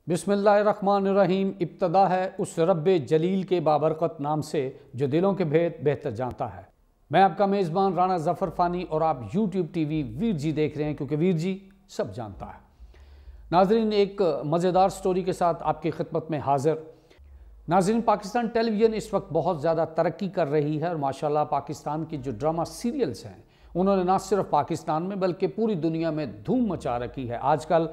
بسم اللہ الرحمن الرحیم۔ ابتدا ہے اس رب جلیل کے بابرکت نام سے جو دلوں کے بھید بہتر جانتا ہے۔ میں آپ کا میزبان رانا ظفر فانی اور آپ یوٹیوب ٹی وی ویر جی دیکھ رہے ہیں کیونکہ ویر جی سب جانتا ہے۔ ناظرین، ایک مزیدار سٹوری کے ساتھ آپ کی خدمت میں حاضر۔ ناظرین، پاکستان ٹیلی ویژن اس وقت بہت زیادہ ترقی کر رہی ہے اور ماشاءاللہ پاکستان کی جو ڈرامہ سیریلز ہیں انہوں نے نہ صرف پاکستان میں بلکہ پوری دنیا میں دھوم مچا رکھی ہے۔ آج کل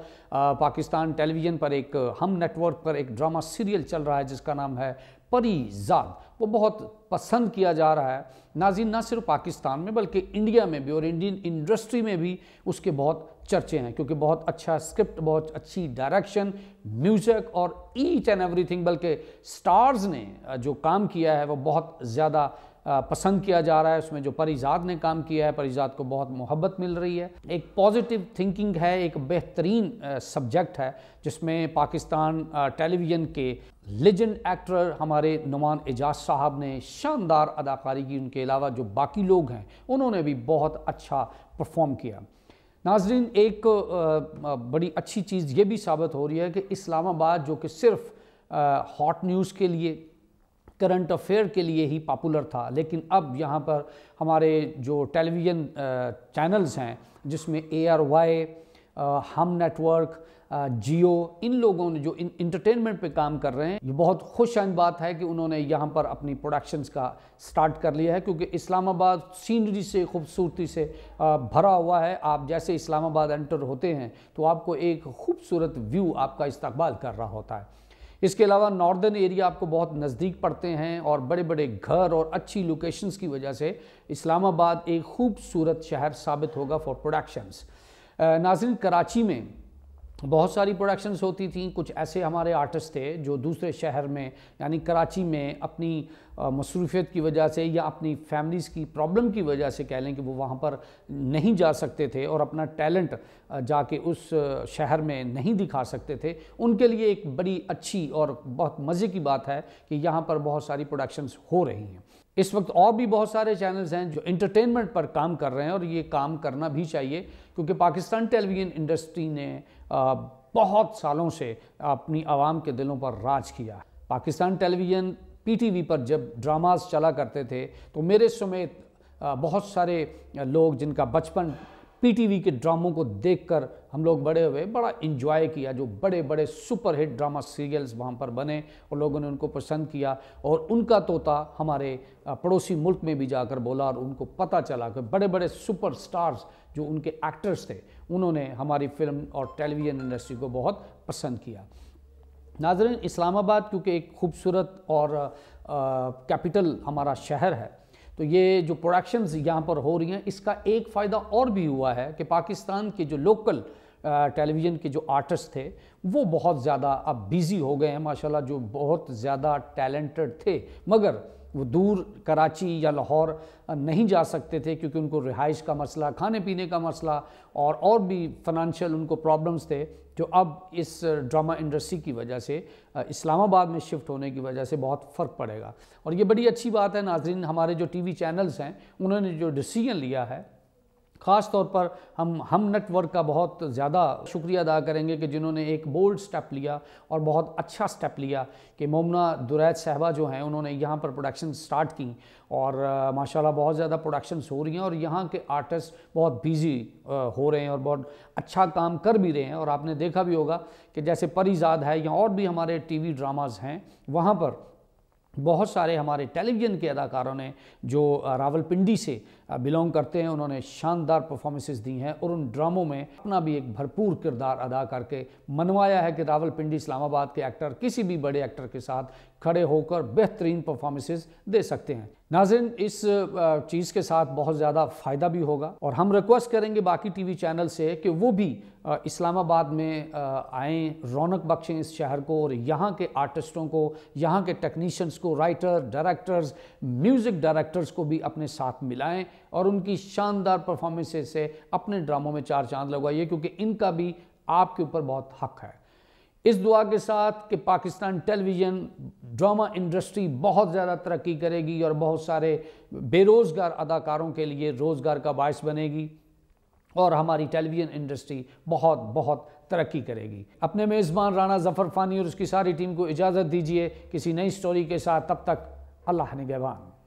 پاکستان ٹیلی ویژن پر ایک ہم نیٹ ورک پر ایک ڈرامہ سیریل چل رہا ہے جس کا نام ہے پری زاد۔ وہ بہت پسند کیا جا رہا ہے ناظرین، نہ صرف پاکستان میں بلکہ انڈیا میں بھی اور انڈین انڈسٹری میں بھی اس کے بہت چرچے ہیں کیونکہ بہت اچھا اسکرپٹ، بہت اچھی ڈائریکشن، میوزک اور ایچ اینڈ ایوری تھنگ، بلکہ سٹارز نے جو کام کیا ہے وہ بہت زیادہ پسند کیا جا رہا ہے۔ اس میں جو پری زاد نے کام کیا ہے، پری زاد کو بہت محبت مل رہی ہے۔ ایک پازیٹیو تھنکنگ ہے، ایک بہترین سبجیکٹ ہے جس میں پاکستان ٹیلی ویژن کے لیجنڈ ایکٹر ہمارے نعمان اعجاز صاحب نے شاندار اداکاری کی۔ ان کے علاوہ جو باقی لوگ ہیں انہوں نے بھی بہت اچھا پرفارم کیا۔ ناظرین، ایک بڑی اچھی چیز یہ بھی ثابت ہو رہی ہے کہ اسلام آباد جو کہ صرف ہاٹ نیوز کے لیے، کرنٹ افیئر کے لیے ہی پاپولر تھا، لیکن اب یہاں پر ہمارے جو ٹیلی ویژن چینلز ہیں جس میں ARY، ہم نیٹ ورک، جیو، ان لوگوں نے جو انٹرٹینمنٹ پہ کام کر رہے ہیں، یہ بہت خوش آئند بات ہے کہ انہوں نے یہاں پر اپنی پروڈکشنز کا سٹارٹ کر لیا ہے کیونکہ اسلام آباد سینری سے، خوبصورتی سے بھرا ہوا ہے۔ آپ جیسے اسلام آباد انٹر ہوتے ہیں تو آپ کو ایک خوبصورت ویو آپ کا استقبال کر رہا ہوتا ہے۔ اس کے علاوہ ناردرن ایریا آپ کو بہت نزدیک پڑتے ہیں اور بڑے بڑے گھر اور اچھی لوکیشنز کی وجہ سے اسلام آباد ایک خوبصورت شہر ثابت ہوگا فار پروڈکشنز۔ ناظرین، کراچی میں بہت ساری پروڈکشنز ہوتی تھیں۔ کچھ ایسے ہمارے آرٹسٹ تھے جو دوسرے شہر میں یعنی کراچی میں اپنی مصروفیت کی وجہ سے یا اپنی فیملیز کی پرابلم کی وجہ سے کہہ لیں کہ وہ وہاں پر نہیں جا سکتے تھے اور اپنا ٹیلنٹ جا کے اس شہر میں نہیں دکھا سکتے تھے۔ ان کے لیے ایک بڑی اچھی اور بہت مزے کی بات ہے کہ یہاں پر بہت ساری پروڈکشنز ہو رہی ہیں۔ اس وقت اور بھی بہت سارے چینلز ہیں جو انٹرٹینمنٹ پر کام کر رہے ہیں اور یہ کام کرنا بھی چاہیے کیونکہ پاکستان ٹیلی ویژن انڈسٹری نے بہت سالوں سے اپنی عوام کے دلوں پر راج کیا۔ پاکستان ٹیلی ویژن PTV پر جب ڈراماز چلا کرتے تھے تو میرے سمیت بہت سارے لوگ جن کا بچپن PTV کے ڈراموں کو دیکھ کر ہم لوگ بڑے ہوئے، بڑا انجوائے کیا۔ جو بڑے بڑے سپر ہٹ ڈرامہ سیریلز وہاں پر بنے اور لوگوں نے ان کو پسند کیا اور ان کا طوطا ہمارے پڑوسی ملک میں بھی جا کر بولا اور ان کو پتہ چلا کہ بڑے بڑے سپر سٹارز جو ان کے ایکٹرز تھے انہوں نے ہماری فلم اور ٹیلی ویژن انڈسٹری کو بہت پسند کیا۔ ناظرین، اسلام آباد کیونکہ ایک خوبصورت اور کیپٹل ہمارا شہر ہے تو یہ جو پروڈکشنز یہاں پر ہو رہی ہیں اس کا ایک فائدہ اور بھی ہوا ہے کہ پاکستان کے جو لوکل ٹیلی ویژن کے جو آرٹسٹ تھے وہ بہت زیادہ اب بیزی ہو گئے ہیں ماشاءاللہ، جو بہت زیادہ ٹیلنٹڈ تھے مگر وہ دور کراچی یا لاہور نہیں جا سکتے تھے کیونکہ ان کو رہائش کا مسئلہ، کھانے پینے کا مسئلہ اور بھی فنانشل ان کو پرابلمز تھے جو اب اس ڈرامہ انڈسٹری کی وجہ سے اسلام آباد میں شفٹ ہونے کی وجہ سے بہت فرق پڑے گا۔ اور یہ بڑی اچھی بات ہے ناظرین، ہمارے جو ٹی وی چینلز ہیں انہوں نے جو ڈیسیژن لیا ہے، خاص طور پر ہم نیٹ ورک کا بہت زیادہ شکریہ ادا کریں گے کہ جنہوں نے ایک بولڈ سٹیپ لیا اور بہت اچھا سٹیپ لیا کہ مومنہ درید صاحبہ جو ہیں انہوں نے یہاں پر پروڈکشن سٹارٹ کی اور ماشاءاللہ بہت زیادہ پروڈکشنز ہو رہی ہیں اور یہاں کے آرٹسٹ بہت بیزی ہو رہے ہیں اور بہت اچھا کام کر بھی رہے ہیں۔ اور آپ نے دیکھا بھی ہوگا کہ جیسے پری زاد ہے یا اور بھی ہمارے ٹی وی ڈراماز ہیں، وہاں پر بہت سارے ہمارے ٹیلی ویژن کے اداکاروں نے جو راولپنڈی سے بلونگ کرتے ہیں انہوں نے شاندار پرفارمنسز دی ہیں اور ان ڈراموں میں اپنا بھی ایک بھرپور کردار ادا کر کے منوایا ہے کہ راولپنڈی اسلام آباد کے ایکٹر کسی بھی بڑے ایکٹر کے ساتھ کھڑے ہو کر بہترین پرفارمنسز دے سکتے ہیں۔ ناظرین، اس چیز کے ساتھ بہت زیادہ فائدہ بھی ہوگا اور ہم ریکویسٹ کریں گے باقی ٹی وی چینل سے کہ وہ بھی اسلام آباد میں آئیں، رونق بخشیں اس شہر کو اور یہاں کے آرٹسٹوں کو، یہاں کے ٹیکنیشینز کو، رائٹر، ڈائریکٹرز، میوزک ڈائریکٹرز کو بھی اپنے ساتھ ملائیں اور ان کی شاندار پرفارمنسز سے اپنے ڈراموں میں چار چاند لگوائیے کیونکہ ان کا بھی آپ کے اوپر بہت حق ہے۔ اس دعا کے ساتھ کہ پاکستان ٹیلی ویژن ڈرامہ انڈسٹری بہت زیادہ ترقی کرے گی اور بہت سارے بے روزگار اداکاروں کے لیے روزگار کا باعث بنے گی۔ اور ہماری ٹیلی ویژن انڈسٹری بہت بہت ترقی کرے گی۔ اپنے میزبان رانا ظفر فانی اور اس کی ساری ٹیم کو اجازت دیجیے کسی نئی سٹوری کے ساتھ، تب تک اللہ نگہبان۔